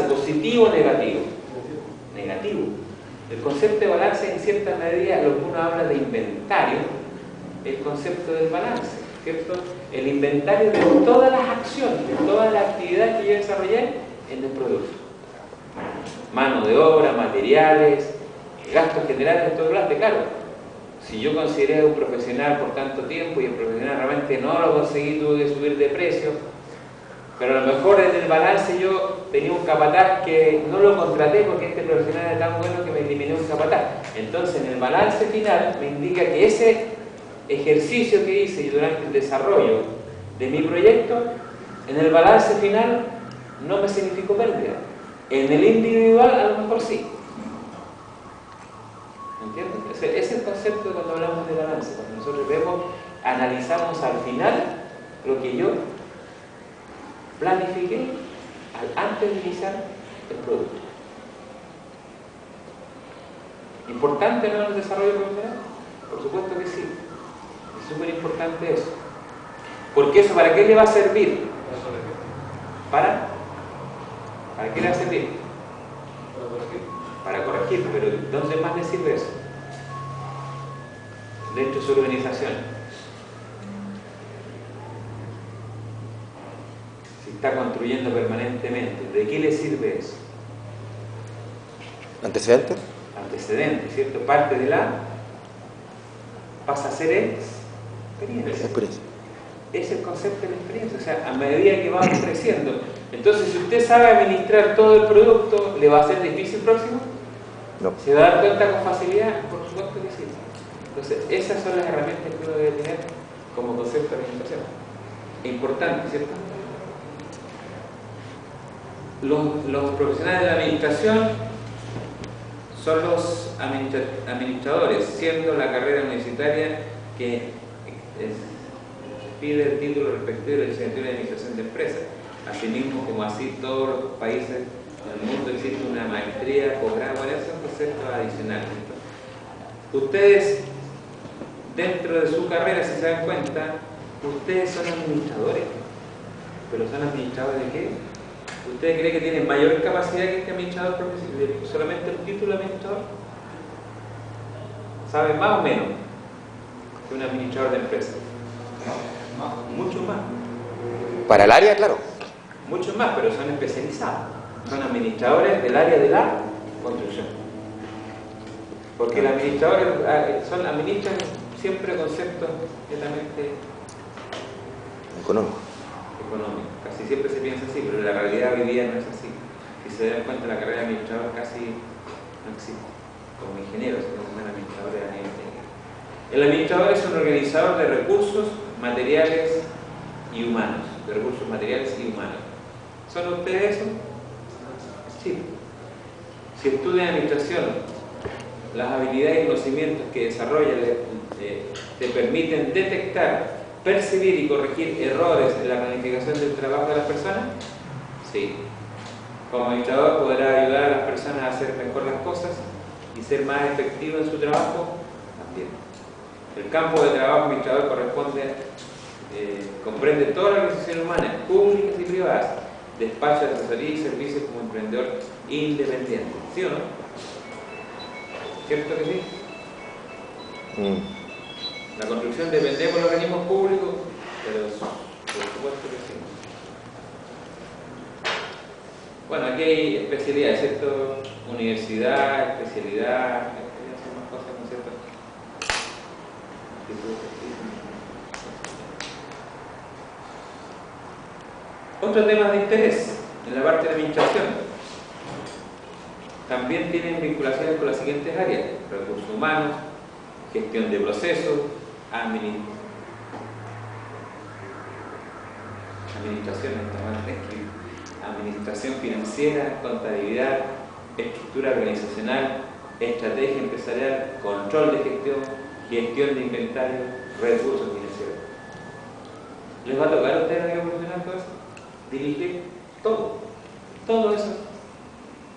positivo o negativo? Negativo. El concepto de balance, en cierta medida, lo que uno habla de inventario, el concepto del balance, ¿cierto? El inventario de todas las acciones, de toda la actividad que yo desarrollé en el producto. Mano de obra, materiales, gastos generales, todo lo demás. Claro, si yo consideré un profesional por tanto tiempo y el profesional realmente no lo conseguí, tuve que subir de precio, pero a lo mejor en el balance yo tenía un capataz que no lo contraté porque este profesional era tan bueno que me eliminó un capataz. Entonces en el balance final me indica que ese ejercicio que hice durante el desarrollo de mi proyecto, en el balance final no me significó pérdida. En el individual a lo mejor sí. ¿Entiendes? Ese es el concepto cuando hablamos de balance. Cuando nosotros vemos, analizamos al final lo que yo planifiqué antes de iniciar el producto. ¿Importante en el desarrollo profesional? Por supuesto que sí. Es súper importante eso. Porque eso, ¿para qué le va a servir? ¿Para qué le va a servir? Para corregir, pero ¿dónde más le sirve eso? Dentro de su organización. Si está construyendo permanentemente, ¿de qué le sirve eso? ¿Antecedentes? Antecedentes, ¿cierto? Parte de la pasa a ser experiencia. Es el concepto de la experiencia, o sea, a medida que vamos creciendo. Entonces, si usted sabe administrar todo el producto, ¿le va a ser difícil próximo? No. ¿Se va a dar cuenta con facilidad? Por supuesto que sí. Entonces, esas son las herramientas que uno debe tener como concepto de administración. Importante, ¿cierto? Los profesionales de la administración son los administradores, siendo la carrera universitaria que pide el título respectivo de licenciatura en administración de empresas. Asimismo, como así todos los países del mundo existe una maestría, posgrado, bueno, esos conceptos adicionales. Ustedes, dentro de su carrera, si se dan cuenta, ustedes son administradores. ¿Pero son administradores de qué? ¿Ustedes creen que tienen mayor capacidad que este administrador profesional? ¿Solamente el título de administrador? ¿Saben más o menos que un administrador de empresas? Mucho más. Para el área, claro. Muchos más, pero son especializados. Son administradores del área de la construcción. Porque los administradores administran siempre conceptos netamente económicos. Casi siempre se piensa así, pero la realidad hoy día no es así. Si se dan cuenta, la carrera de administrador casi no existe. Como ingeniero, sino como un administrador de la nivel técnico. El administrador es un organizador de recursos materiales y humanos. De recursos materiales y humanos. ¿Son ustedes eso? Sí. Si estudian administración, las habilidades y conocimientos que desarrollan te permiten detectar, percibir y corregir errores en la planificación del trabajo de las personas. Sí. Como administrador podrá ayudar a las personas a hacer mejor las cosas y ser más efectivo en su trabajo también. El campo de trabajo administrador comprende todas las organizaciones humanas, públicas y privadas, despachos de asesoría y servicios como emprendedor independiente. ¿Sí o no? ¿Cierto que sí? La construcción depende de los organismos públicos, pero por supuesto que sí. Bueno, aquí hay especialidades, ¿cierto? Universidad, especialidad, son más cosas, ¿no es cierto? Otros temas de interés en la parte de administración también tienen vinculaciones con las siguientes áreas: recursos humanos, gestión de procesos, administración financiera, contabilidad, estructura organizacional, estrategia empresarial, control de gestión de inventario, recursos financieros. ¿Les va a tocar a ustedes a nivel profesional todo eso? Dirigir todo eso.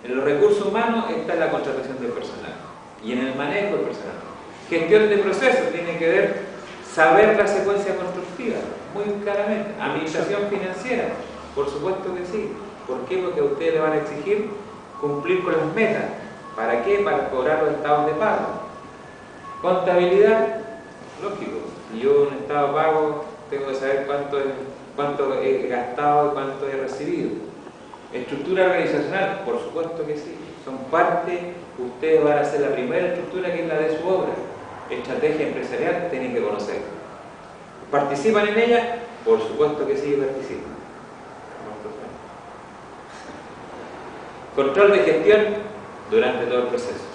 En los recursos humanos está la contratación del personal y en el manejo del personal. Gestión de procesos tiene que ver saber la secuencia constructiva muy claramente. Administración financiera, por supuesto que sí. ¿Por qué? Porque a ustedes le van a exigir cumplir con las metas. ¿Para qué? Para cobrar los estados de pago. Contabilidad, lógico. Si yo un estado de pago tengo que saber cuánto he gastado y cuánto he recibido. Estructura organizacional, por supuesto que sí. Son parte, ustedes van a hacer la primera estructura que es la de su obra. Estrategia empresarial, tienen que conocer. ¿Participan en ella? Por supuesto que sí, participan. Control de gestión durante todo el proceso.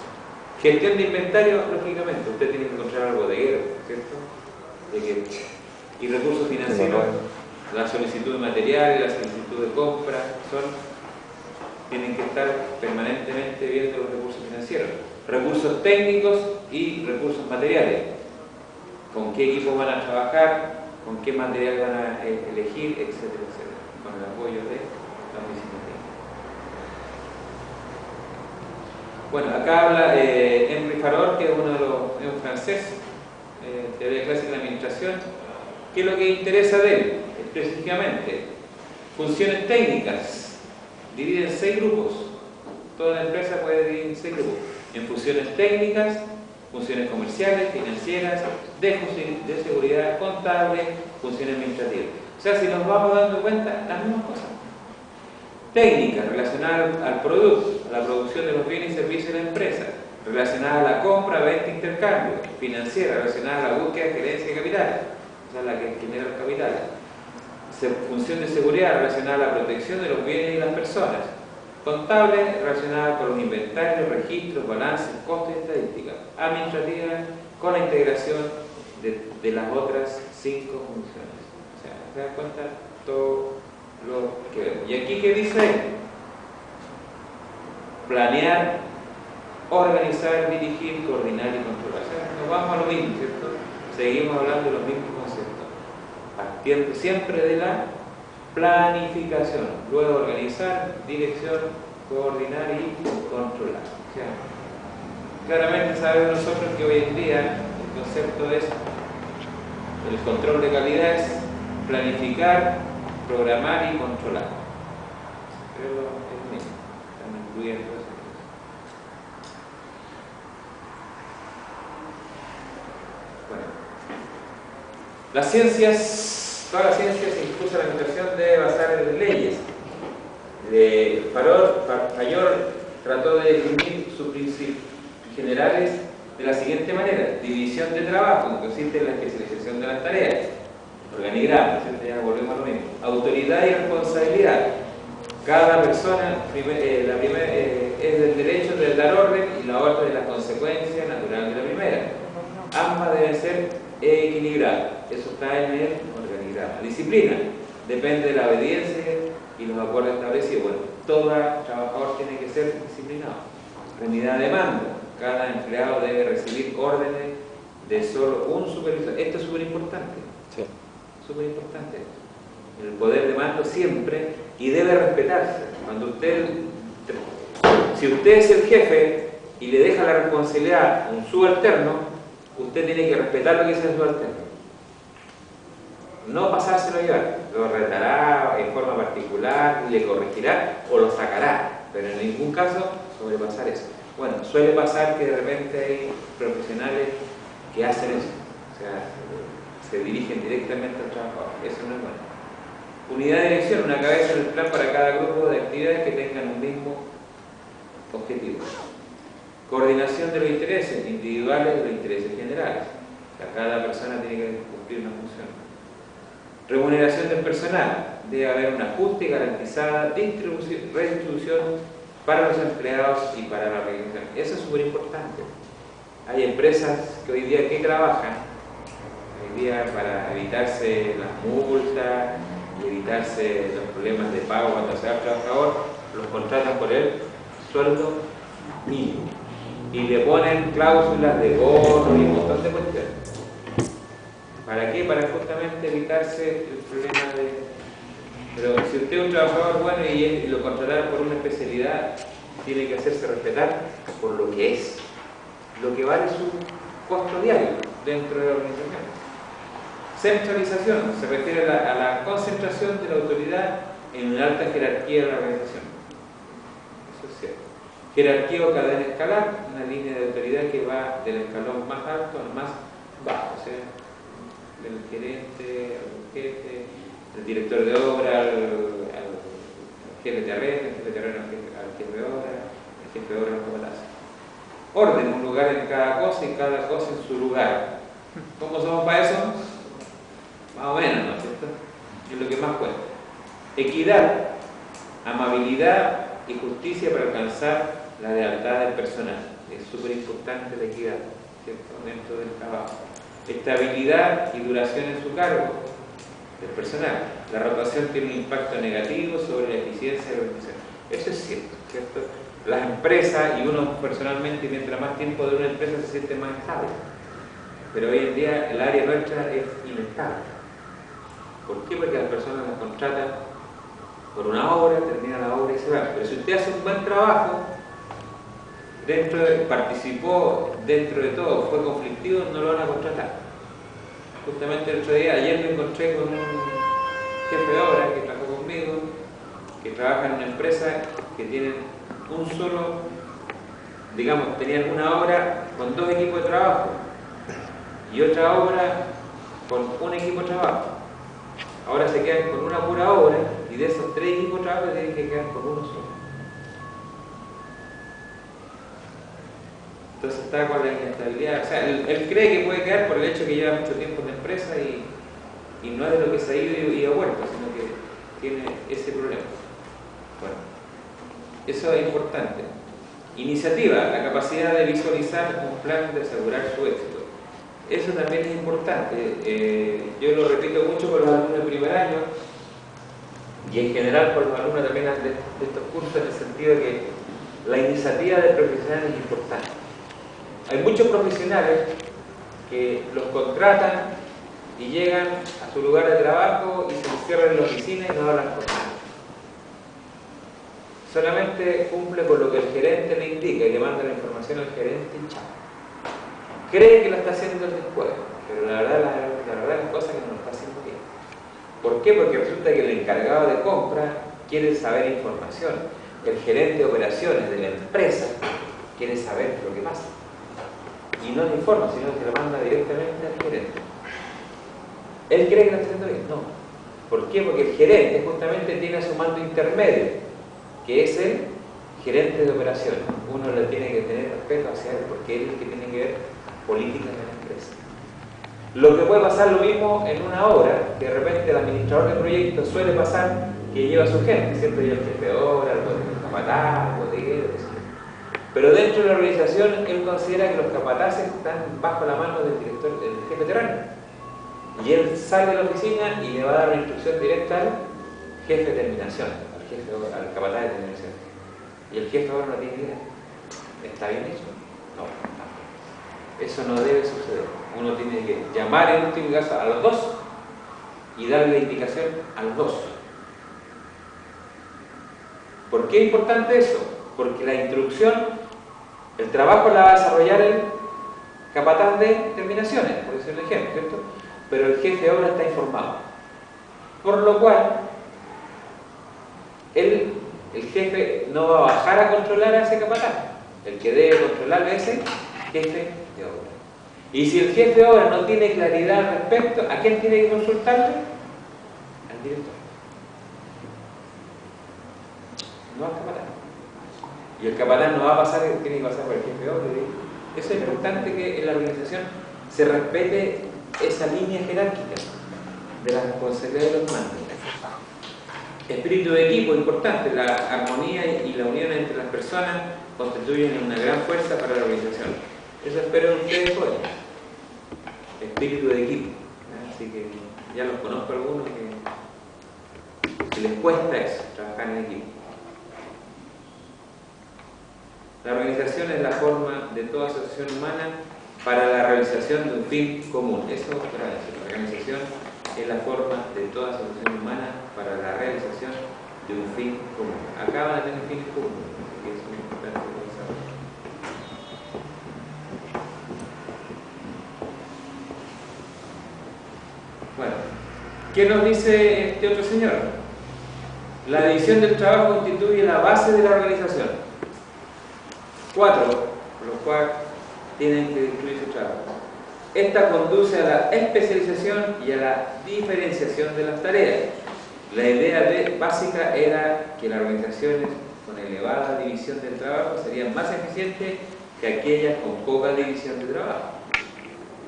Gestión de inventario, lógicamente, usted tiene que encontrar al bodeguero, ¿cierto? Y recursos financieros, la solicitud de material, la solicitud de compra, tienen que estar permanentemente viendo los recursos financieros. Recursos técnicos y recursos materiales. Con qué equipo van a trabajar, con qué material van a elegir, etcétera, etcétera. Con el apoyo de la oficina técnica. Bueno, acá habla Henry Faror, que es es un francés, teoría clásica de la administración. ¿Qué es lo que interesa de él? Específicamente, funciones técnicas. Divide en 6 grupos. Toda la empresa puede dividir en 6 grupos. En funciones técnicas, funciones comerciales, financieras, de seguridad, contable, funciones administrativas. O sea, si nos vamos dando cuenta, las mismas cosas. Técnicas relacionadas al producto, a la producción de los bienes y servicios de la empresa, relacionada a la compra, venta e intercambio. Financiera, relacionada a la búsqueda de gerencia de capitales, o sea, la que genera los capitales. Función de seguridad relacionada a la protección de los bienes y las personas. Contable relacionada con los inventarios, registros, balances, costos y estadísticas. Administrativa con la integración de las otras 5 funciones. O sea, ¿se dan cuenta? Todo lo que vemos. ¿Y aquí qué dice? Planear, organizar, dirigir, coordinar y controlar. O sea, nos vamos a lo mismo, ¿cierto? Seguimos hablando de los mismos conceptos. Partiendo siempre de la planificación, luego organizar, dirección, coordinar y controlar. O sea, claramente sabemos nosotros que hoy en día el concepto es el control de calidad es planificar, programar y controlar. Pero es lo mismo, están incluyendo eso. Bueno, las ciencias, todas las ciencias, incluso la administración, debe basar en leyes. Faror trató de definir sus principios generales de la siguiente manera: división de trabajo, que consiste en la especialización de las tareas, organigrama, ya volvemos a lo mismo, autoridad y responsabilidad. Cada persona, la primera es del derecho de dar orden y la otra de la consecuencia natural de la primera. Ambas deben ser equilibradas. Eso está en el organigrama. Disciplina depende de la obediencia y los acuerdos establecidos. Bueno, todo trabajador tiene que ser disciplinado. Unidad de mando. Cada empleado debe recibir órdenes de solo un supervisor. Esto es súper importante. Sí. Súper importante. El poder de mando siempre, y debe respetarse. Si usted es el jefe y le deja la responsabilidad a un subalterno, usted tiene que respetar lo que dice el subalterno. No pasárselo a llevar. Lo retará en forma particular, le corregirá o lo sacará, pero en ningún caso sobrepasar eso. Bueno, suele pasar que de repente hay profesionales que hacen eso, o sea, se dirigen directamente al trabajador. Eso no es bueno. Unidad de dirección, una cabeza en el plan para cada grupo de actividades que tengan un mismo objetivo. Coordinación de los intereses individuales y de los intereses generales. O sea, cada persona tiene que cumplir una función. Remuneración del personal. Debe haber un ajuste y garantizada redistribución para los empleados y para la organización. Eso es súper importante. Hay empresas que hoy día que trabajan, hoy día para evitarse las multas y evitarse los problemas de pago cuando se va al trabajador, los contratan por el sueldo mínimo. Y le ponen cláusulas de bono y un montón de cuestiones. ¿Para qué? Para justamente evitarse el problema de... Pero si usted es un trabajador bueno y lo contrataron por una especialidad, tiene que hacerse respetar por lo que es, lo que vale su costo diario dentro de la organización. Centralización se refiere a la concentración de la autoridad en una alta jerarquía de la organización. Eso es cierto. Jerarquía o cadena escalar, una línea de autoridad que va del escalón más alto al más bajo, o sea, el gerente, al jefe, el director de obra, al jefe de terreno, el jefe de terreno al jefe de obra, el jefe de obra al capataz. Orden, un lugar en cada cosa y cada cosa en su lugar. ¿Cómo somos para eso? Más o menos, ¿no es cierto? Es lo que más cuenta. Equidad, amabilidad y justicia para alcanzar la lealtad del personal. Es súper importante la equidad, ¿cierto? Dentro del trabajo. Estabilidad y duración en su cargo del personal. La rotación tiene un impacto negativo sobre la eficiencia de la organización. Eso es cierto, ¿cierto? Las empresas, y uno personalmente, mientras más tiempo de una empresa se siente más estable. Pero hoy en día el área nuestra es inestable. ¿Por qué? Porque las personas las contratan por una obra, termina la obra y se va. Pero si usted hace un buen trabajo, participó dentro de todo, fue conflictivo, no lo van a contratar. Justamente el otro día, ayer me encontré con un jefe de obra que trabajó conmigo, que trabaja en una empresa que tiene un solo, digamos, tenían una obra con 2 equipos de trabajo y otra obra con un equipo de trabajo. Ahora se quedan con una pura obra y de esos 3 equipos de trabajo tienen que quedar con uno solo. Entonces está con la inestabilidad. O sea, él cree que puede quedar por el hecho que lleva mucho tiempo en la empresa y no es de lo que se ha ido y ha vuelto, sino que tiene ese problema. Bueno, eso es importante. Iniciativa, la capacidad de visualizar un plan de asegurar su éxito. Eso también es importante. Yo lo repito mucho con los alumnos de primer año y en general con los alumnos también de estos cursos, en el sentido de que la iniciativa del profesional es importante. Hay muchos profesionales que los contratan y llegan a su lugar de trabajo y se encierran en la oficina y no hablan con nadie. Solamente cumple con lo que el gerente le indica y le manda la información al gerente y chao. Cree que lo está haciendo después, pero la verdad las cosas que no lo está haciendo bien. ¿Por qué? Porque resulta que el encargado de compra quiere saber información. El gerente de operaciones de la empresa quiere saber lo que pasa. Y no le informa, sino que lo manda directamente al gerente. ¿Él cree que lo está haciendo bien? No. ¿Por qué? Porque el gerente justamente tiene a su mando intermedio, que es el gerente de operaciones. Uno le tiene que tener respeto hacia él, porque él es el que tiene que ver políticas de la empresa. Lo que puede pasar lo mismo en una obra, que de repente el administrador de proyectos suele pasar que lleva a su gente, siempre lleva el jefe de obra, el capataz, el bodeguero, etc. Pero dentro de la organización, él considera que los capataces están bajo la mano del director, del jefe terreno. Y él sale de la oficina y le va a dar una instrucción directa al jefe de terminación, al capataz de terminación. Y el jefe ahora no tiene idea. ¿Está bien hecho? No, no. Eso no debe suceder. Uno tiene que llamar en último caso a los dos y darle la indicación a los dos. ¿Por qué es importante eso? Porque la instrucción, el trabajo la va a desarrollar el capataz de terminaciones, por decir un ejemplo, ¿cierto? Pero el jefe de obra está informado. Por lo cual, el jefe no va a bajar a controlar a ese capataz. El que debe controlar a ese jefe de obra. Y si el jefe de obra no tiene claridad al respecto, ¿a quién tiene que consultarle? Al director. No al capataz. Y el capataz no va a pasar, tiene que pasar por el jefe de obra. Eso es importante, que en la organización se respete esa línea jerárquica de la responsabilidad de los mandos. Espíritu de equipo, importante. La armonía y la unión entre las personas constituyen una gran fuerza para la organización. Eso espero de ustedes hoy. Espíritu de equipo. Así que ya los conozco algunos que les cuesta eso, trabajar en equipo. La organización es la forma de toda asociación humana para la realización de un fin común. Eso es otra vez. La organización es la forma de toda asociación humana para la realización de un fin común. Acá van a tener fines comunes, que es muy importante saber. Bueno, ¿qué nos dice este otro señor? La división del trabajo constituye la base de la organización. 4, por lo cual tienen que incluir su trabajo. Esta conduce a la especialización y a la diferenciación de las tareas. La idea básica era que las organizaciones con elevada división del trabajo serían más eficientes que aquellas con poca división de trabajo.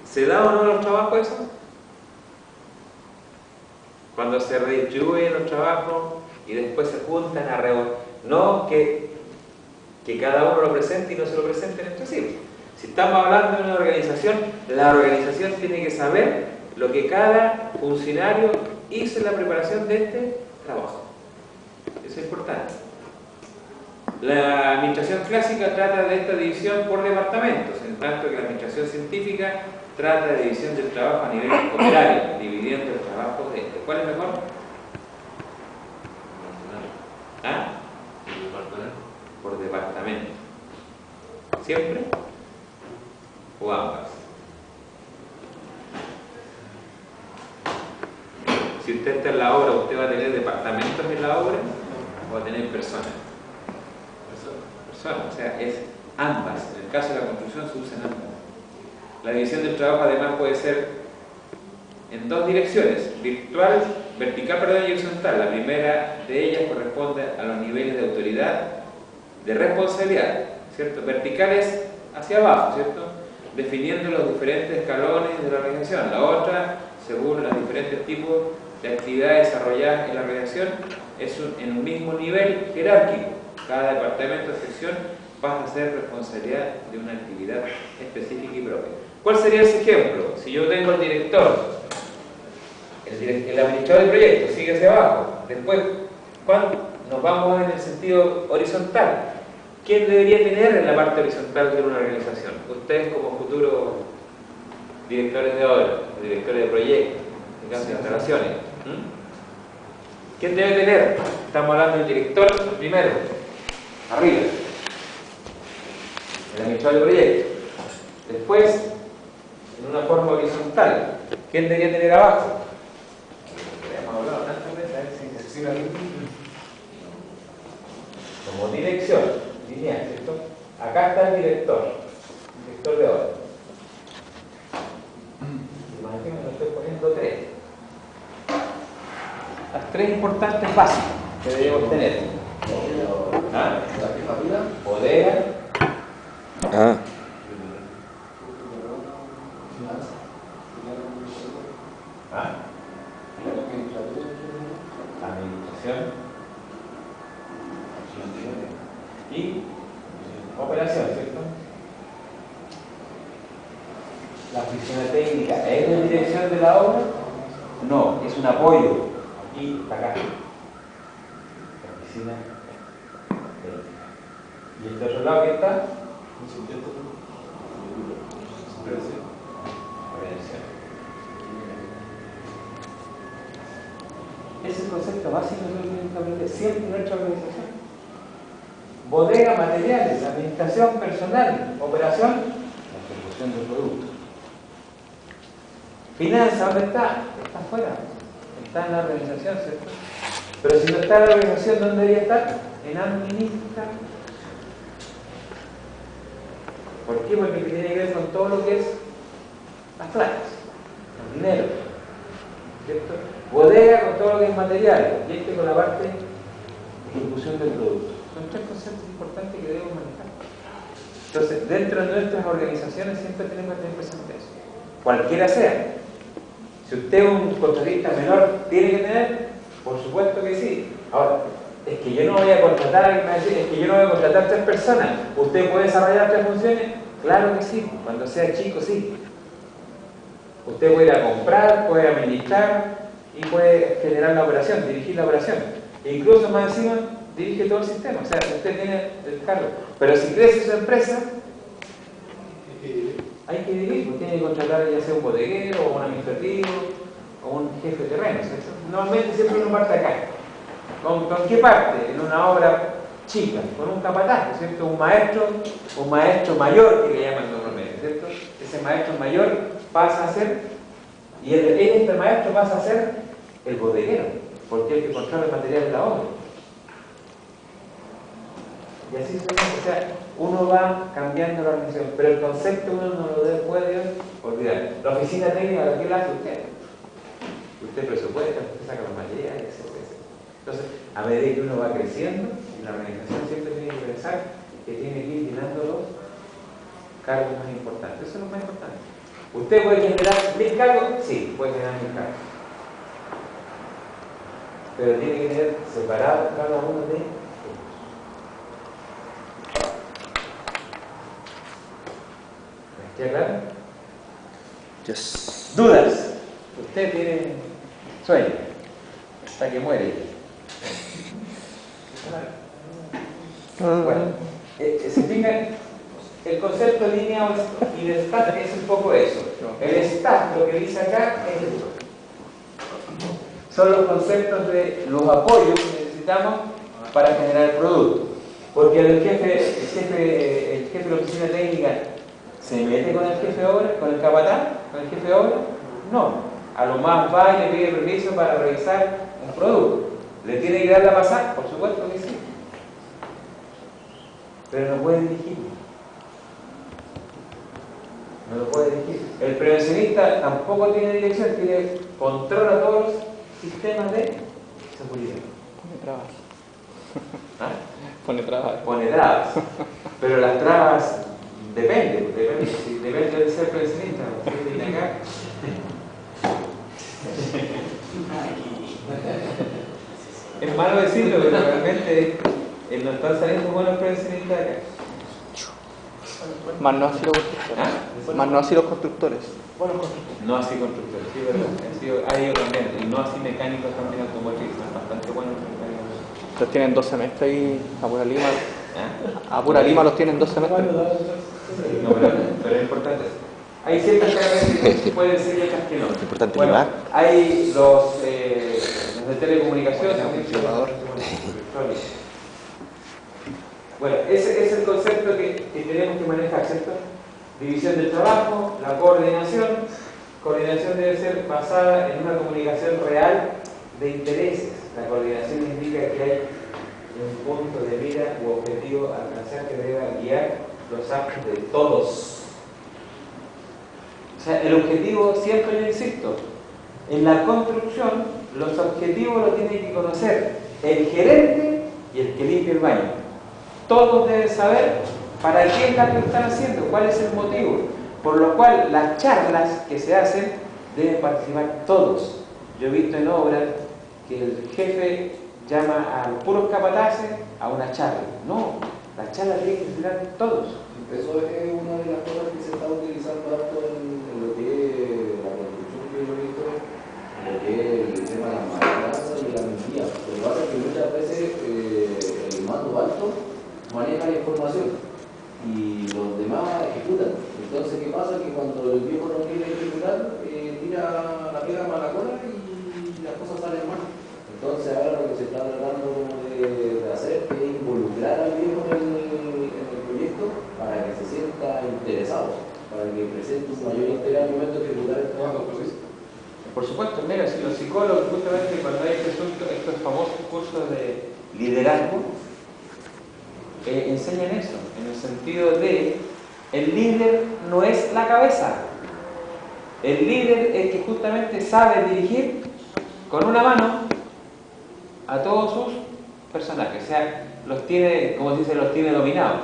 ¿Se da o no los trabajos eso? Cuando se redistribuyen los trabajos y después se juntan a reunir, no que cada uno lo presente y no se lo presenten entre sí. Si estamos hablando de una organización, la organización tiene que saber lo que cada funcionario hizo en la preparación de este trabajo. Eso es importante. La administración clásica trata de esta división por departamentos, en tanto que la administración científica trata de división del trabajo a nivel operario, dividiendo el trabajo de este. ¿Cuál es mejor? ¿Ah? Por departamento. ¿Siempre? ¿O ambas? Si usted está en la obra, ¿usted va a tener departamentos en la obra o va a tener personas? Personas, o sea, es ambas. En el caso de la construcción se usan ambas. La división del trabajo además puede ser en dos direcciones, vertical y horizontal. La primera de ellas corresponde a los niveles de autoridad, de responsabilidad, ¿cierto? Verticales hacia abajo, ¿cierto? Definiendo los diferentes escalones de la organización. La otra, según los diferentes tipos de actividades desarrolladas en la organización, es en un mismo nivel jerárquico. Cada departamento de sección pasa a ser responsabilidad de una actividad específica y propia. ¿Cuál sería ese ejemplo? Si yo tengo el director, el administrador del proyecto sigue hacia abajo, después cuando nos vamos en el sentido horizontal, ¿quién debería tener en la parte horizontal de una organización? Ustedes como futuros directores de obra, directores de proyectos, en caso de instalaciones. ¿Quién debe tener? Estamos hablando del director primero, arriba, el administrador del proyecto. Después, en una forma horizontal, ¿quién debería tener abajo? Hemos hablado tantas veces, a ver si se sigue aquí. Como dirección lineal, ¿cierto? Acá está el director de obra. Imagínense, lo estoy poniendo 3. Las 3 importantes básicas que debemos tener. ¿Ah? Bodega. Ah. Administración y operación, ¿cierto? La oficina técnica es la dirección de la obra, no, es un apoyo. Y acá, la oficina técnica. ¿Y este otro lado qué está? Operación. Ese es el concepto básico que tienen que aprender siempre en nuestra organización. Bodega, materiales, administración, personal, operación, la ejecución del producto. Finanza, ¿dónde está? Está afuera. Está en la organización, ¿cierto? Pero si no está en la organización, ¿dónde debería estar? En administración. ¿Por qué? Porque tiene que ver con todo lo que es las placas, el dinero, ¿cierto? Bodega con todo lo que es materiales y este con la parte de ejecución del producto. Son 3 conceptos importantes que debemos manejar. Entonces, dentro de nuestras organizaciones siempre tenemos que tener presente eso. Cualquiera sea. Si usted es un contratista menor, ¿tiene que tener? Por supuesto que sí. Ahora, es que yo no voy a contratar, alguien me va a decir, es que yo no voy a contratar 3 personas. ¿Usted puede desarrollar 3 funciones? Claro que sí. Cuando sea chico, sí. Usted puede ir a comprar, puede administrar y puede generar la operación, dirigir la operación. E incluso más encima, dirige todo el sistema. O sea, usted tiene el cargo. Pero si crece su empresa, hay que dividir, pues tiene que contratar ya sea un bodeguero, o un administrativo, o un jefe de terreno, ¿cierto? Normalmente siempre uno parte acá. ¿Con qué parte? En una obra chica, con un capataz, ¿cierto? Un maestro mayor, que le llaman normalmente, ¿cierto? Ese maestro mayor pasa a ser, y este maestro pasa a ser el bodeguero, porque es el que controla el material de la obra. Y así sucede. O sea, uno va cambiando la organización, pero el concepto uno no lo puede olvidar. La oficina técnica, ¿qué la hace usted? Usted presupuesta, usted saca los materiales, etc. Entonces, a medida que uno va creciendo, la organización siempre tiene que pensar que tiene que ir llenando los cargos más importantes. Eso es lo más importante. ¿Usted puede generar 1000 cargos? Sí, puede generar 1000 cargos. Pero tiene que tener separado cada uno de ellos. ¿Me queda claro? Yes. ¿Dudas? Usted tiene sueño hasta que muere. Bueno, se fijan, el concepto lineal y de stack es un poco eso. El stack, lo que dice acá, es esto. Son los conceptos de los apoyos que necesitamos para generar el producto. Porque el jefe de la oficina técnica se mete con el jefe de obra, con el capataz, con el jefe de obra. No. A lo más va y le pide permiso para revisar un producto. ¿Le tiene que dar la pasada? Por supuesto que sí. Pero no puede dirigir. No lo puede dirigir. El prevencionista tampoco tiene dirección, controla todos los sistemas de seguridad. Pone trabas. ¿Ah? Pone trabas. Pone trabas. Pero las trabas depende de ser prevencionista. ¿Sí? ¿Viene acá? Es malo decirlo, pero realmente no están saliendo buenos prevencionistas acá. Más no así los constructores. ¿Ah? Más no así los constructores. No así constructores, sí, verdad. Hay ellos también. Y no así mecánicos también automotrices, son bastante buenos mecánicos. Los tienen 2 semestres ahí, a pura lima. ¿Ah? A pura lima los tienen 2 semestres. No, pero es importante. Hay ciertas carreras que pueden ser y otras que no. Es importante bueno, limar. hay los de telecomunicaciones, bueno, ese es el concepto que tenemos que manejar, ¿cierto? División del trabajo, la coordinación. Coordinación debe ser basada en una comunicación real de intereses. La coordinación indica que hay un punto de mira u objetivo a alcanzar que deba guiar los actos de todos. O sea, el objetivo, siempre yo insisto, en la construcción, los objetivos los tiene que conocer el gerente y el que limpia el baño. Todos deben saber para qué es lo que están haciendo, cuál es el motivo. Por lo cual, las charlas que se hacen deben participar todos. Yo he visto en obras que el jefe llama a los puros capataces a una charla. No, la charla tiene que ser todos. Eso es una de las cosas que se está utilizando harto en lo que es la construcción que yo he visto, en lo que es el tema de las maestranzas y la mentira. Lo que pasa es que muchas veces el mando alto maneja la información y los demás ejecutan. Entonces, ¿qué pasa? Que cuando el viejo no quiere ejecutar, tira la pega para la cola y las cosas salen mal. Entonces, ahora lo que se está tratando de hacer es involucrar al viejo en el proyecto para que se sienta interesado, para que presente un mayor interés al momento de ejecutar el trabajo. Por supuesto, mira, si los psicólogos, justamente cuando hay estos famosos cursos de liderazgo, enseñan eso, en el sentido de el líder no es la cabeza. El líder es el que justamente sabe dirigir con una mano a todos sus personajes, o sea, los tiene, como se dice, los tiene dominados.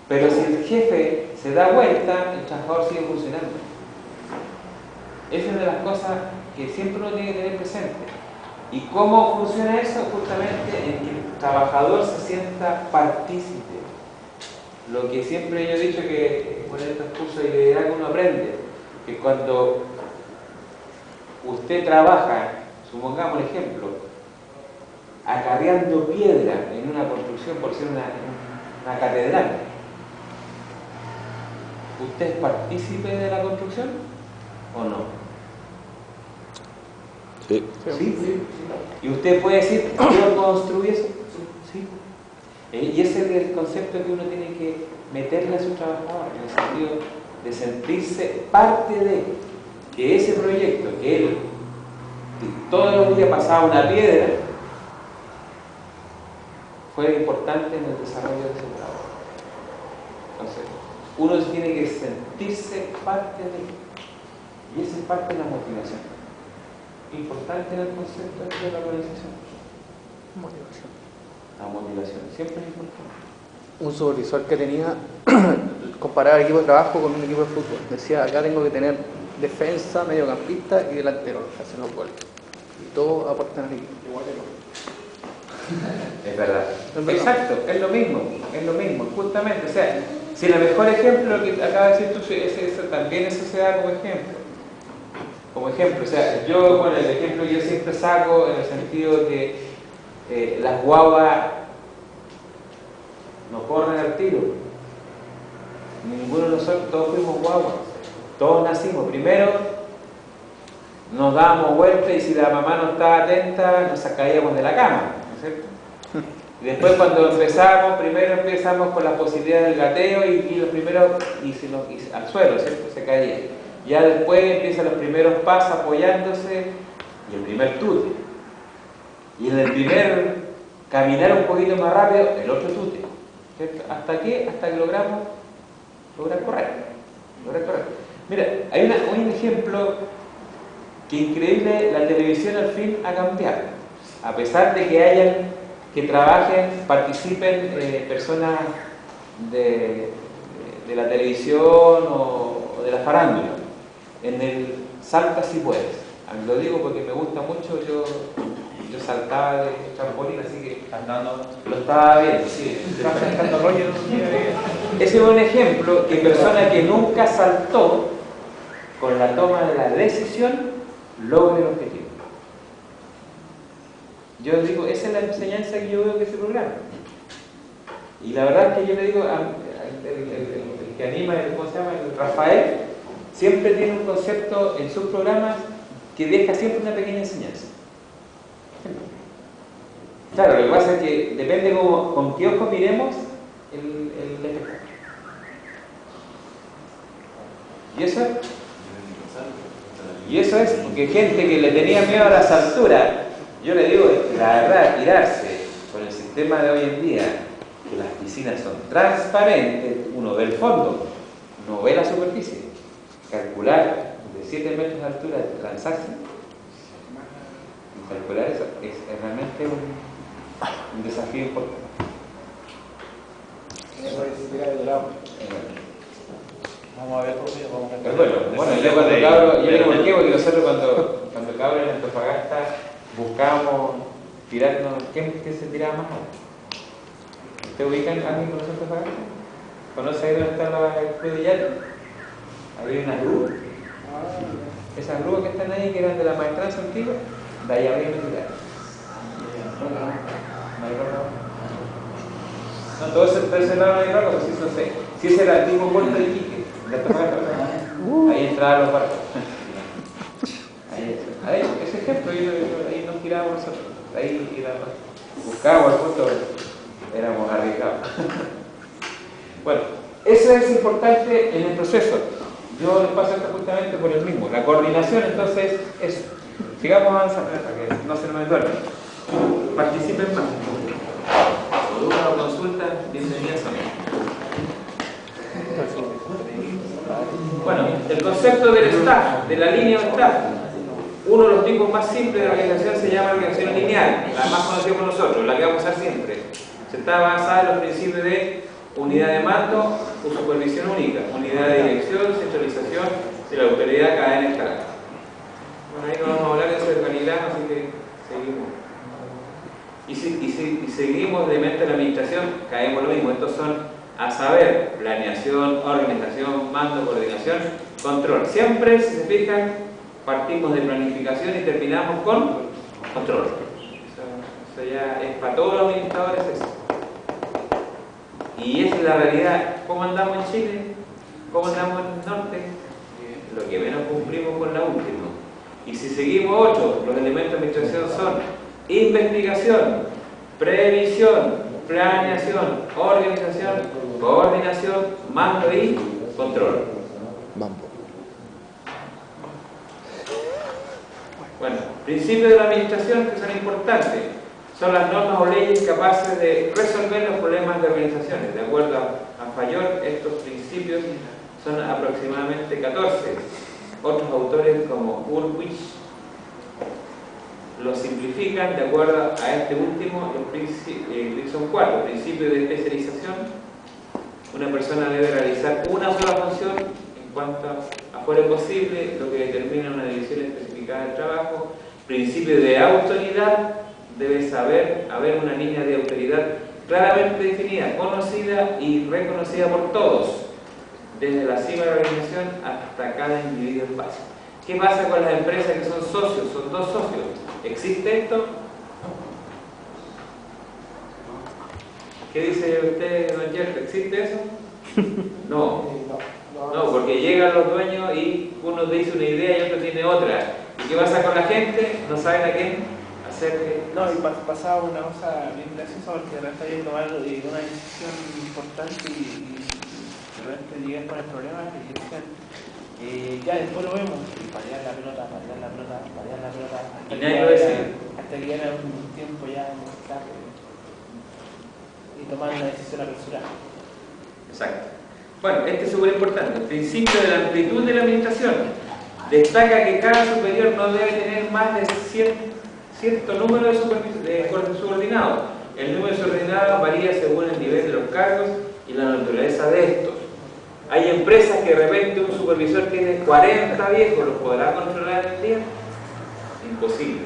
Pero si el jefe se da vuelta, el trabajador sigue funcionando. Esa es de las cosas que siempre uno tiene que tener presente. ¿Y cómo funciona eso? Justamente en que el trabajador se sienta partícipe. Lo que siempre yo he dicho que con estos cursos de liderazgo uno aprende, que cuando usted trabaja, supongamos el ejemplo, acarreando piedra en una construcción, por ser una catedral, ¿usted es partícipe de la construcción o no? Sí. ¿Sí? ¿Y usted puede decir, yo construí eso? Sí. Y ese es el concepto que uno tiene que meterle a su trabajador, en el sentido de sentirse parte de que ese proyecto, que él todos los días pasaba una piedra, fue importante en el desarrollo de ese trabajo. Entonces, uno tiene que sentirse parte de él. Y esa es parte de la motivación. Importante en el concepto de la organización. Motivación. La motivación siempre es importante. Un supervisor que tenía, comparaba el equipo de trabajo con un equipo de fútbol. Decía, acá tengo que tener defensa, mediocampista y delantero, que hacen los goles. Y todos aportan al equipo. Igual que Es verdad. Es verdad. Exacto, es lo mismo, justamente. O sea, si el mejor ejemplo que acabas de decir tú, también eso se da como ejemplo. Como ejemplo, o sea, yo, bueno, el ejemplo que yo siempre saco en el sentido de que las guaguas no corren al tiro. Ninguno de nosotros, todos fuimos guaguas. Todos nacimos. Primero nos dábamos vuelta y si la mamá no estaba atenta, nos caíamos de la cama, ¿no es cierto? Y después cuando primero empezamos con la posibilidad del gateo y los primeros, al suelo, ¿cierto? Se caía. Ya después empiezan los primeros pasos apoyándose y el primer tute. Y en el primer caminar un poquito más rápido, el otro tute. ¿Cierto? ¿Hasta qué? Hasta que lograr correr. Mira, hay un ejemplo que increíble, la televisión al fin ha cambiado. A pesar de que trabajen, participen personas de la televisión o de la farándula. En el salta si puedes. Lo digo porque me gusta mucho, yo saltaba de trampolín, así que lo estaba viendo. Sí. Ese es un ejemplo de persona que nunca saltó, con la toma de la decisión, logra el objetivo. Yo digo, esa es la enseñanza que yo veo que se programa. Y la verdad es que yo le digo, el que anima, ¿cómo se llama? El Rafael, siempre tiene un concepto en sus programas que deja siempre una pequeña enseñanza. Claro, lo que pasa es que depende con qué ojo miremos el espectáculo. Y eso es porque gente que le tenía miedo a las alturas, yo le digo, la verdad, tirarse con el sistema de hoy en día, que las piscinas son transparentes, uno ve el fondo, no ve la superficie. Calcular de 7 metros de altura, lanzarse, calcular eso es realmente un desafío importante. Vamos a ver por qué, vamos a ver. Pero bueno, yo cuando cabro, yo digo por qué, porque nosotros cuando cabro en Antofagasta buscábamos tirarnos, ¿quién se tiraba más alto? ¿Te ubican a alguien con nosotros Antofagasta? ¿Conoce ahí dónde está el club de yate? Había unas grúas. Esas grúas que están ahí, que eran de la maestranza antigua, de ahí arriba me tiraron. No, todo ese lado no hay barco, pues eso sé. Si ese era el antiguo puerto de Iquique, de Antofagasta, ahí entraban los barcos. Ahí, ese ejemplo, ahí nos tirábamos nosotros. Ahí buscábamos el punto, éramos arriesgados. Bueno, eso es importante en el proceso. Yo les paso esto justamente por el mismo. La coordinación, entonces, eso. Sigamos avanzando para que no se nos duerman. Participen más. Dudas o consultas, bienvenidas a mí. Bueno, el concepto del staff, de la línea de staff. Uno de los tipos más simples de la organización se llama organización lineal, la más conocida por nosotros, la que vamos a usar siempre. Se está basada en los principios de unidad de mando o supervisión única, unidad de dirección, centralización de la autoridad, cadena escalar. Bueno, ahí no vamos a hablar de ese organigrama, así que seguimos. Y seguimos de mente de la administración, caemos lo mismo. Estos son, a saber, planeación, organización, mando, coordinación, control. Siempre, si se fijan, partimos de planificación y terminamos con control. Eso ya es para todos los administradores eso. Y esa es la realidad. ¿Cómo andamos en Chile? ¿Cómo andamos en el norte? Lo que menos cumplimos con la última. Y si seguimos 8, los elementos de administración son investigación, previsión, planeación, organización, coordinación, mando y control. Mambo. Bueno, principios de la administración que son importantes. son las normas o leyes capaces de resolver los problemas de organizaciones. De acuerdo a Fayol, estos principios son aproximadamente 14. Otros autores como Ulrich lo simplifican de acuerdo a este último, son 4. Principio de especialización. Una persona debe realizar una sola función en cuanto a fuera posible, lo que determina una división especificada del trabajo. Principio de autoridad. Debe haber una línea de autoridad claramente definida, conocida y reconocida por todos, desde la cima de la organización hasta cada individuo en base. ¿Qué pasa con las empresas que son socios? Son 2 socios. ¿Existe esto? ¿Qué dice usted, don Yerto? ¿Existe eso? No. No, porque llegan los dueños y uno dice una idea y otro tiene otra. ¿Y qué pasa con la gente? No saben a quién hacerle. No, y pasaba una cosa bien graciosa porque de repente había que tomar una decisión importante y de repente llegué con el problema y decían, ya después lo vemos, y patear la pelota. Y nadie lo decía. Hasta que era un tiempo ya muy tarde y tomar una decisión apresurada. Exacto. Bueno, este es súper importante. El principio de la amplitud de la administración destaca que cada superior no debe tener más de cierto número de subordinados. El número de subordinados varía según el nivel de los cargos y la naturaleza de estos. Hay empresas que de repente un supervisor tiene 40 viejos, ¿los podrá controlar en el día? Imposible.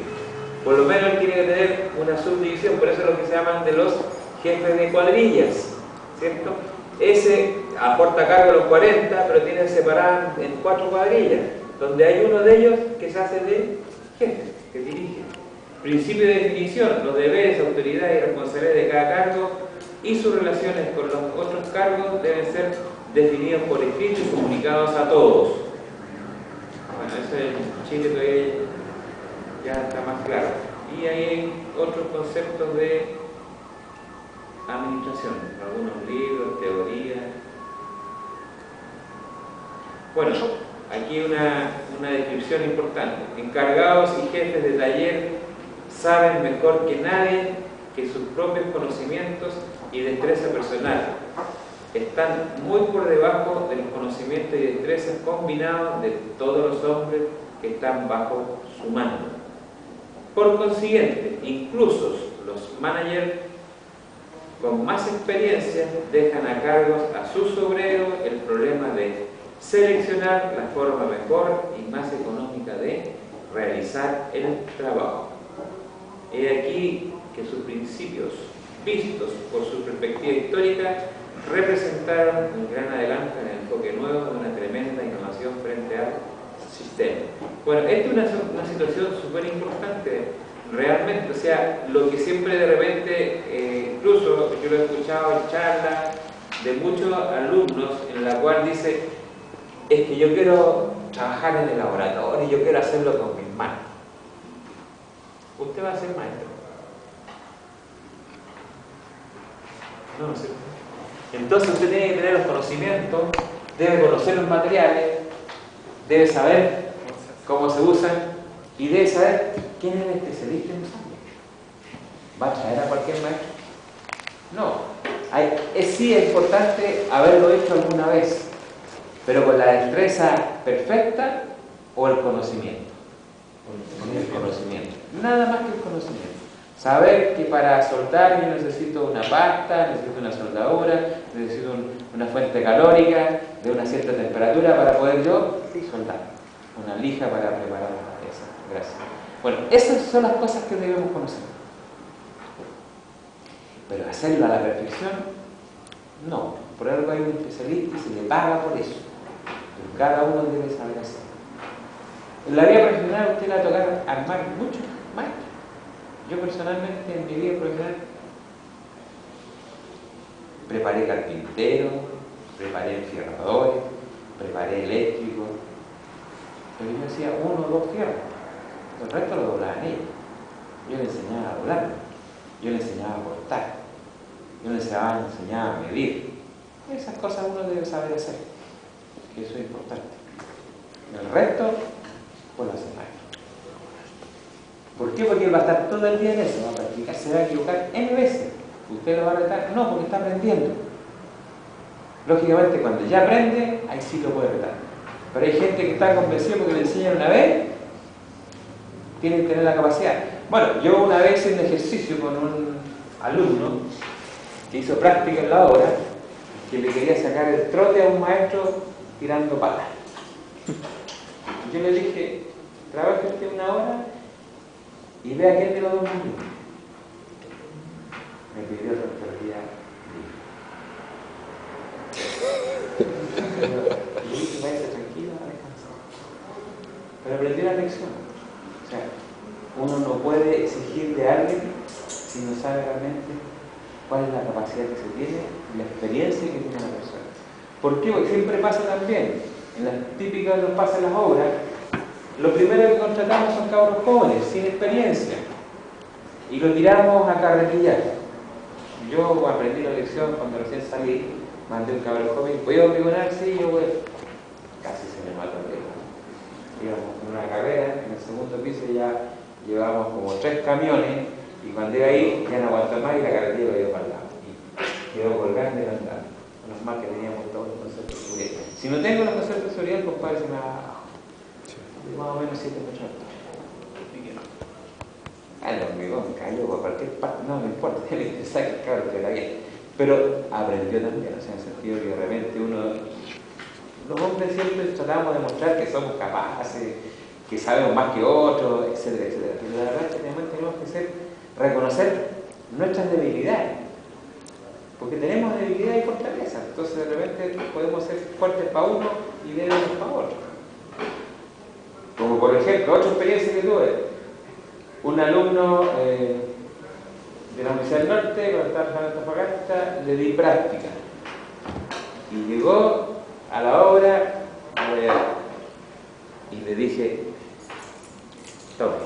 Por lo menos él tiene que tener una subdivisión, por eso es lo que se llaman de los jefes de cuadrillas, ¿cierto? Ese aporta cargo a los 40, pero tiene separadas en 4 cuadrillas, donde hay uno de ellos que se hace de jefe, que dirige. Principio de definición, los deberes, autoridades y responsabilidades de cada cargo y sus relaciones con los otros cargos deben ser definidos por escrito y comunicados a todos. Bueno, eso en Chile todavía ya está más claro. Y hay otros conceptos de administración, algunos libros, teorías. Bueno, aquí una descripción importante. Encargados y jefes de taller saben mejor que nadie que sus propios conocimientos y destreza personal están muy por debajo de los conocimientos y destrezas combinados de todos los hombres que están bajo su mando. Por consiguiente, incluso los managers con más experiencia dejan a cargos a sus obreros el problema de seleccionar la forma mejor y más económica de realizar el trabajo. He aquí que sus principios, vistos por su perspectiva histórica, representaron un gran adelanto en el enfoque nuevo de una tremenda innovación frente al sistema. Bueno, esta es una situación súper importante realmente, o sea, lo que siempre de repente, incluso yo lo he escuchado en charlas de muchos alumnos en la cual dice, es que yo quiero trabajar en el laboratorio y yo quiero hacerlo con mis manos. Usted va a ser maestro. No, ¿sí? Entonces usted tiene que tener los conocimientos, debe conocer los materiales, debe saber cómo se usan y debe saber quién es el especialista en usarlo. ¿Va a traer a cualquier maestro? No. Sí es importante haberlo hecho alguna vez, pero con la destreza perfecta o el conocimiento. El conocimiento. Nada más que el conocimiento. Saber que para soldar yo necesito una pasta, necesito una soldadura, necesito una fuente calórica de una cierta temperatura para poder yo soldar. Una lija para preparar esa. Gracias. Bueno, esas son las cosas que debemos conocer. Pero hacerlo a la perfección, no. Por algo hay un especialista y se le paga por eso. Pero cada uno debe saber hacerlo. En la vida profesional usted le va a tocar armar muchos maestros. Yo personalmente en mi vida profesional preparé carpinteros, preparé enfierradores, preparé eléctricos, pero yo hacía 1 o 2 fierros, el resto lo doblaban ellos. Yo le enseñaba a doblar, yo le enseñaba a cortar, yo le enseñaba a medir. Esas cosas uno debe saber hacer, que eso es importante. El resto, pues lo hace maestro. ¿Por qué? Porque él va a estar todo el día en eso, va a practicar, se va a equivocar N veces. ¿Usted lo va a retar? No, porque está aprendiendo. Lógicamente, cuando ya aprende, ahí sí lo puede retar. Pero hay gente que está convencida porque le enseñan una vez, tiene que tener la capacidad. Bueno, yo una vez hice un ejercicio con un alumno que hizo práctica en la obra, que le quería sacar el trote a un maestro tirando palas. Yo le dije, trabaje usted una hora y vea quién de los dos minutos. Me pidió responsabilidad. Y dije, váyase tranquilo, a descansar. Pero aprendí la lección. O sea, uno no puede exigirle a alguien si no sabe realmente cuál es la capacidad que se tiene y la experiencia que tiene la persona. ¿Por qué? Porque siempre pasa también, en las típicas nos pasa en las obras, lo primero que contratamos son cabros jóvenes, sin experiencia, y lo tiramos a carretillar. Yo aprendí la lección cuando recién salí, mandé un cabro joven, voy a obligar, sí, yo voy. Casi se me mató el viejo. Íbamos en una carrera, en el segundo piso ya llevábamos como 3 camiones, y cuando iba ahí ya no aguantó más y la carretilla lo dio para el lado. Y quedó colgando y no andaba. Menos mal que teníamos todos los conceptos de seguridad. Si no tengo los conceptos de seguridad, pues padre se me va abajo. Más o menos 7 metros. El hormigón cayó por cualquier parte, no me importa, le interesa que el cabrón que era bien. Pero aprendió también, o sea, en el sentido que de repente los hombres siempre tratamos de mostrar que somos capaces, que sabemos más que otros, etcétera, etcétera. Pero la verdad es que tenemos que reconocer nuestras debilidades. Porque tenemos debilidad y fortaleza. Entonces de repente podemos ser fuertes para uno y débiles para otro. Como por ejemplo, otra experiencia que tuve. Un alumno de la Universidad del Norte, cuando estaba en Antofagasta, le di práctica. Y llegó a la obra y le dije, tome,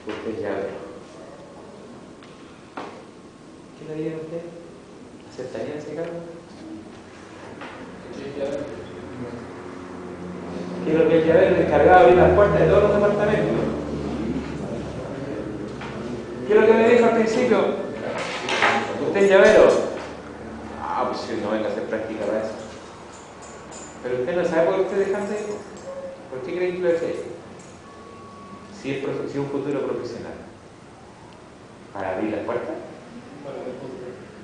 usted ya ve. ¿Qué le diría a usted? ¿Aceptaría ese cargo? Quiero que el llavero es encargado de abrir las puertas de todos los departamentos. ¿Qué es lo que me dijo al principio? ¿Usted es llavero? Ah, pues si no venga a hacer práctica para eso. Pero usted no sabe por qué usted dejando eso. ¿Por qué cree que lo hace eso? Si es un futuro profesional. ¿Para abrir las puertas?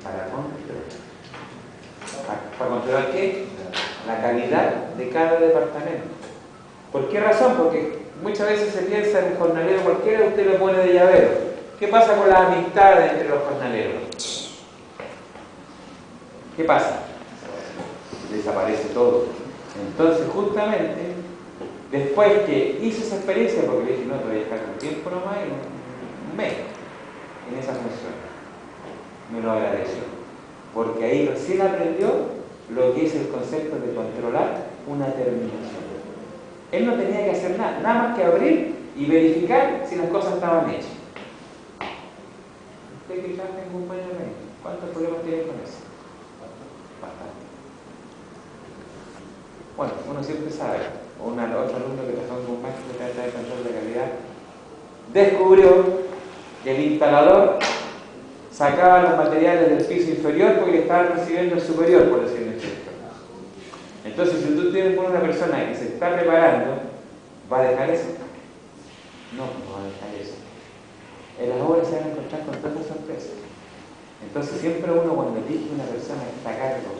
Para controlar. ¿Para controlar qué? La calidad de cada departamento. ¿Por qué razón? Porque muchas veces se piensa en un jornalero cualquiera y usted lo pone de llavero. ¿Qué pasa con las amistades entre los jornaleros? ¿Qué pasa? Desaparece todo. Entonces, justamente, después que hice esa experiencia, porque le dije, no, te voy a dejar un tiempo nomás, un mes, en esa función, me lo agradeció. Porque ahí recién aprendió lo que es el concepto de controlar una terminación. Él no tenía que hacer nada, nada más que abrir y verificar si las cosas estaban hechas. Usted que trabaja en un buen remedio, ¿cuántos problemas tiene con eso? Bastante. Bueno, uno siempre sabe, otro alumno que trabajó en un maestro de trata de control de calidad, descubrió que el instalador sacaba los materiales del piso inferior porque estaban recibiendo el superior, por decirlo así. Entonces, si tú tienes una persona que se está preparando, ¿va a dejar eso? No, no va a dejar eso. En las obras se van a encontrar con tantas sorpresas. Entonces, siempre uno cuando elige una persona que está a cargo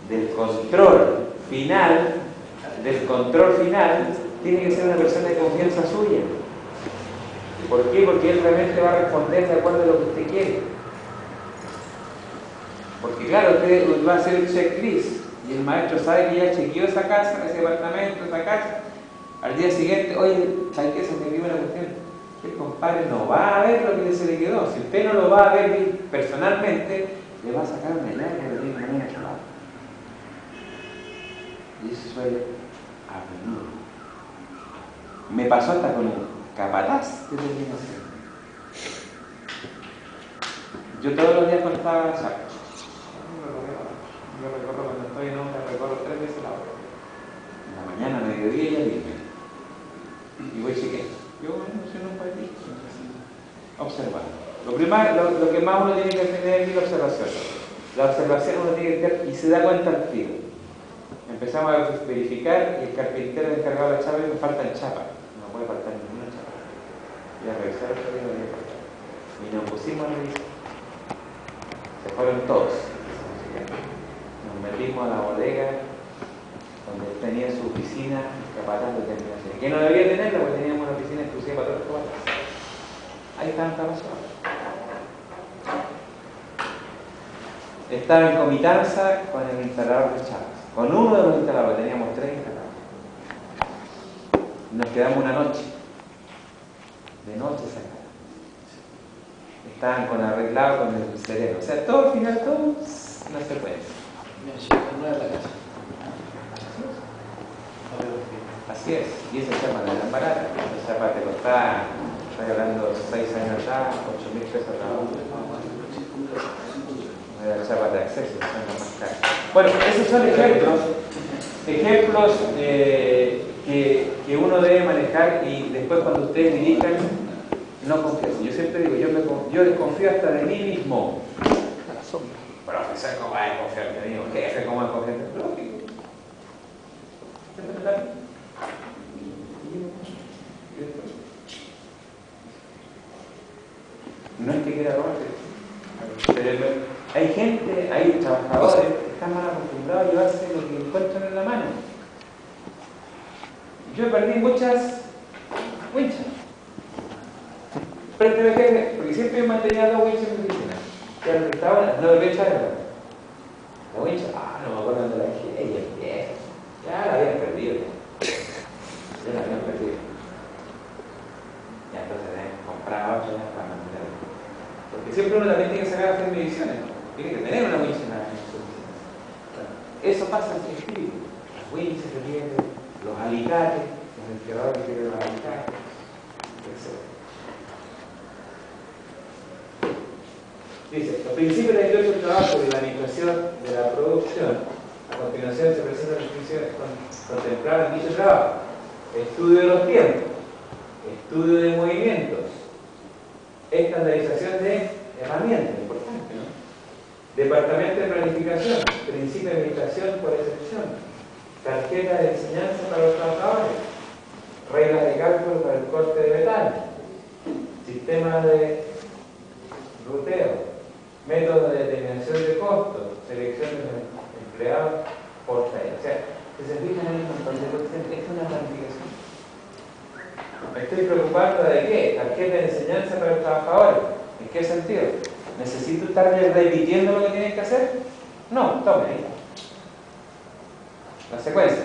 del control final, tiene que ser una persona de confianza suya. ¿Por qué? Porque él realmente va a responder de acuerdo a lo que usted quiere. Porque claro, usted va a hacer el checklist y el maestro sabe que ya chequeó esa casa, ese departamento, esa casa. Al día siguiente, oye, ¿sabes qué? Se me quedó una cuestión. El compadre no va a ver lo que se le quedó. Si usted no lo va a ver personalmente, le va a sacar una llave que le tiene mañana trabajo. Y eso suele a menudo. Me pasó hasta con un capataz de terminación. Yo todos los días contaba la saca. Yo recorro cuando estoy en obra, recorro 3 veces la hora. En la mañana, mediodía y al día. Y voy chequeando. Yo soy un país observar. Lo que más uno tiene que tener es la observación. La observación uno tiene que tener y se da cuenta al tiro. Empezamos a verificar y el carpintero encargado de la chapa y me faltan chapas. No puede faltar ninguna chapa. Y a revisar el día no había faltado. Y nos pusimos a revisar. Se fueron todos. Nos metimos a la bodega donde tenía su oficina capataz de terminación. Que no debía tenerla porque teníamos una oficina exclusiva para todos los capatazes. Ahí están capataces. Estaba en comitanza con el instalador de chapas. Con uno de los instaladores, teníamos 3 instaladores. Nos quedamos una noche. De noche sacaron. Estaban con arreglado con el sereno. O sea, todo al final, todo una secuencia. No es la casa. Así es. Y esa chapa no era barata. Esa chapa te costaba, estoy hablando 6 años allá, 8.000 pesos cada uno. La chapa de acceso, son las más caras. Bueno, esos son ejemplos que uno debe manejar y después cuando ustedes dirijan, no confíen. Yo siempre digo, yo desconfío hasta de mí mismo. A la sombra. Profesor, ¿cómo va a desconfiar de mí? Jefe, ¿cómo va a desconfiar de mí? Lógico. No es que quiera robarte. Pero hay gente, hay trabajadores que están mal acostumbrados a llevarse lo que encuentran en la mano. Yo perdí muchas winchas. Frente al jefe, porque siempre mantenía 2 winchas en mi oficina. Y al que estaba, no debía echar la wincha. No me acuerdo dónde la dejé. Ella es vieja. Ya la habían perdido. Ya la habían perdido. Ya entonces compraba otra para mantener. Porque siempre uno también tiene que sacar a hacer mediciones, ¿no? Tiene que tener una wincha en su oficina. Eso pasa en el espíritu. Las winchas se pierden, los alicates, los enfriadores que tienen los alicates, etc. Dice, los principios de del trabajo de la administración de la producción. A continuación se presenta las principios contempladas en dicho trabajo. Estudio de los tiempos, estudio de movimientos, estandarización de herramientas, importante, ¿no? Departamento de planificación, principio de administración por excepción, tarjeta de enseñanza para los trabajadores, reglas de cálculo para el corte de metal, sistema de ruteo, método de determinación de costos, selección de los empleados por taller. O sea, que se fijan en el control de producción, es una planificación. ¿Me estoy preocupando de qué? Tarjeta de enseñanza para los trabajadores. ¿En qué sentido? ¿Necesito estar repitiendo lo que tienen que hacer? No, tome ahí. La secuencia.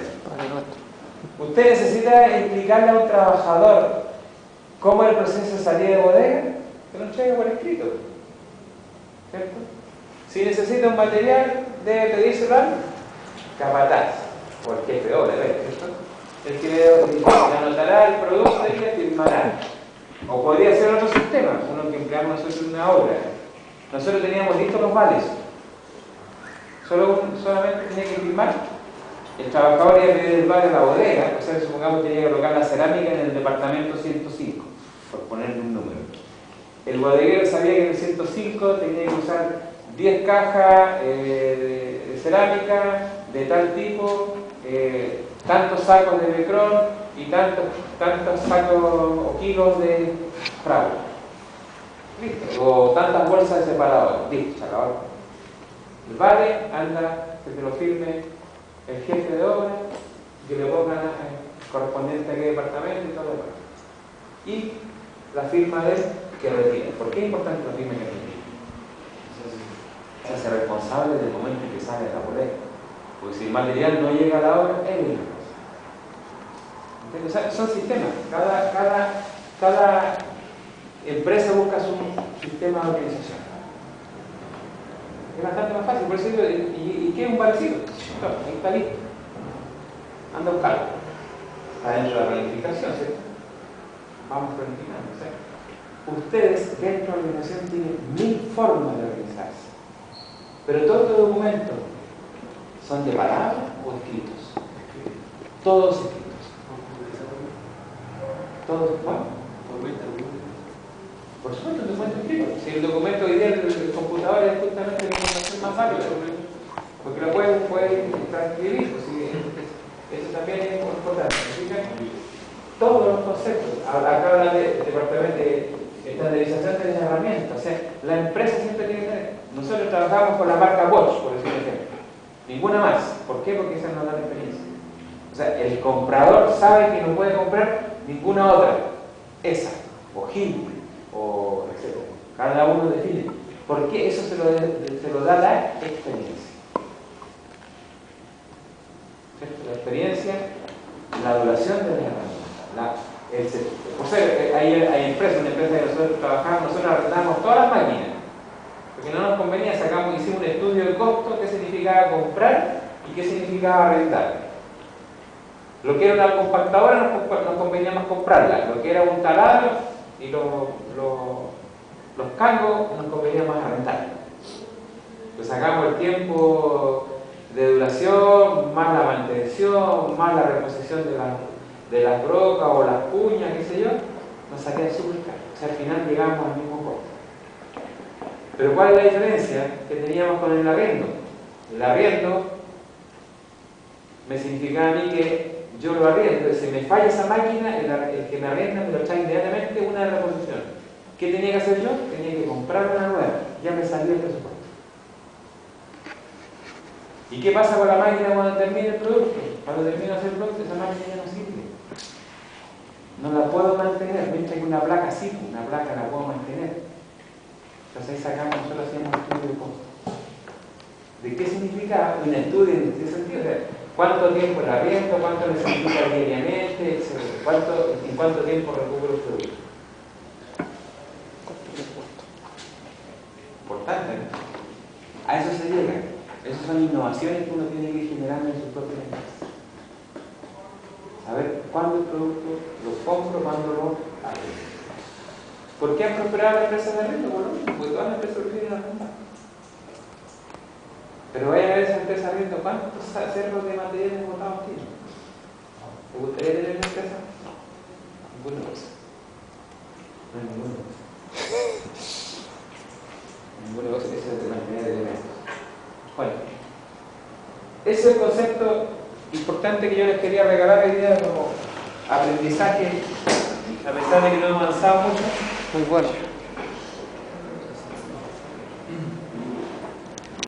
Usted necesita explicarle a un trabajador cómo es el proceso de salida de bodega, que lo entregue por escrito. ¿Cierto? Si necesita un material, debe pedírselo al capataz, o el jefe de obra, ¿cierto? El que le anotará el producto y le firmará. O podría ser otro sistema, uno que empleamos nosotros en una obra. Nosotros teníamos listos los vales. Solamente tenía que firmar. El trabajador iba a pedir el vale a la bodega, o sea, supongamos que tenía que colocar la cerámica en el departamento 105, por ponerle un número. El bodeguero sabía que en el 105 tenía que usar 10 cajas de cerámica de tal tipo, tantos sacos de Mecron y tantos sacos o kilos de fragua. ¿Listo? O tantas bolsas de separador. Listo, se acabó. El vale anda, que te lo firme el jefe de obra, que le pongan correspondiente a qué departamento y todo lo demás. Y la firma de él que retira. ¿Por qué es importante la firma que retira? Se hace responsable del momento en que sale de la bodega. Porque si el material no llega a la obra, es el o sea, son sistemas. Cada empresa busca su sistema de organización. Es bastante más fácil. Por eso digo, ¿y qué es un valecito? Ahí está listo. Anda a buscarlo. Está dentro de la planificación, ¿cierto? Vamos planificando. ¿Sí? Ustedes dentro de la organización tienen 1000 formas de organizarse. Pero todos los documentos son de palabras o escritos. Todos escritos. Todos, bueno, Por supuesto, un documento escrito. Si el documento hoy día del computador es justamente la información más rápida, porque lo pueden transcribir, pues, eso también es importante. Todos los conceptos, acá habla de departamento de estandarización de las herramientas, o sea, la empresa siempre tiene que tener. Nosotros trabajamos con la marca Bosch, por decir un ejemplo. Ninguna más. ¿Por qué? Porque esa nos da la experiencia. O sea, el comprador sabe que no puede comprar ninguna otra. Esa, o Gil, o etc. Cada uno define. ¿Por qué? Eso se lo da la experiencia. ¿Cierto? La experiencia, la duración de las herramientas. Por ser, hay empresas, una empresa que nosotros trabajamos, nosotros arrendamos todas las máquinas. Porque no nos convenía, hicimos un estudio de costo, qué significaba comprar y qué significaba arrendar. Lo que era una compactadora nos convenía más comprarla, lo que era un taladro y los cangos nos convenía más arrendar. Pues sacamos el tiempo de duración, más la mantención, más la reposición de las brocas o las cuñas, qué sé yo, nos salía súper caro. O sea, al final llegamos al mismo costo. Pero ¿cuál es la diferencia que teníamos con el arriendo? El arriendo me significaba a mí que yo lo arriendo, si me falla esa máquina, el que me arrienda me lo trae inmediatamente una reposición. ¿Qué tenía que hacer yo? Tenía que comprar una nueva, ya me salía el presupuesto. ¿Y qué pasa con la máquina cuando termine el producto? Cuando termino de hacer el producto, esa máquina ya no sirve. No la puedo mantener, mientras que una placa sí, una placa la puedo mantener. Entonces ahí sacamos, nosotros hacíamos un estudio de costo. ¿De qué significa un estudio en este sentido? O sea, ¿cuánto tiempo el arriendo? ¿Cuánto necesita diariamente? ¿En cuánto tiempo recupero el producto? Importante, ¿no? A eso se llega. Esas son innovaciones que uno tiene que ir generando en su propia empresa. Saber cuándo el producto lo compro, cuándo lo arriendo. ¿Por qué han prosperado las empresas de arriendo? Bueno, porque todas las empresas prefieren arrendar. Pero vaya a ver esa empresa de arriendo, ¿cuántos cerros de materiales botados tiene? ¿Te gustaría tener una empresa? No. Ninguna cosa. No hay ninguna cosa. Ninguna cosa que sea de mantener elementos. Bueno, ese es el concepto importante que yo les quería regalar hoy día como aprendizaje, a pesar de que no hemos avanzado mucho. Muy bueno.